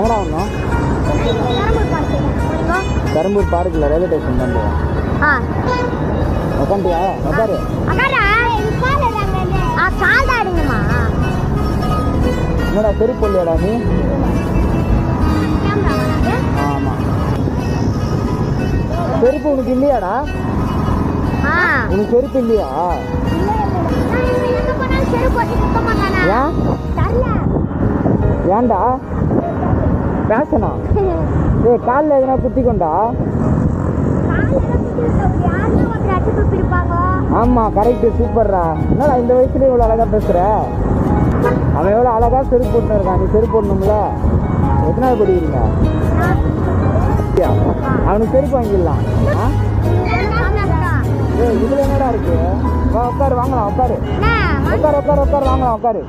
எங்கடா வரணும்? பெரம்பூர் பார்க்கில் ரயில்வே ஸ்டேஷன் தான். உட்காந்துட்டியா? உட்காரு. என்னடா செருப்பு இல்லையாடா நீ? ஆமாம், செருப்பு உனக்கு இல்லையாடா? உனக்கு செருப்பு இல்லையா? ஏன்? ஏன்டா பேசனா? காலில் எதுனா குத்திக்கொண்டா? ஆமாம், கரெக்டு, சூப்பர்ரா. என்னடா இந்த வயசுல இவ்வளோ அழகாக பேசுகிற? அவன் எவ்வளோ அழகாக செருப்பு போட்டுன்னு இருக்கான், நீ செருப்பு போடணும்ல. எத்தனாவது படிக்கிறீங்க? அவனுக்கு செருப்பு வாங்கிடலாம். இதில் என்னடா இருக்கு? உட்காரு, வாங்கலாம், உட்காரு, உட்காரு, உட்காரு, உட்காரு, வாங்கலாம், உட்காரு.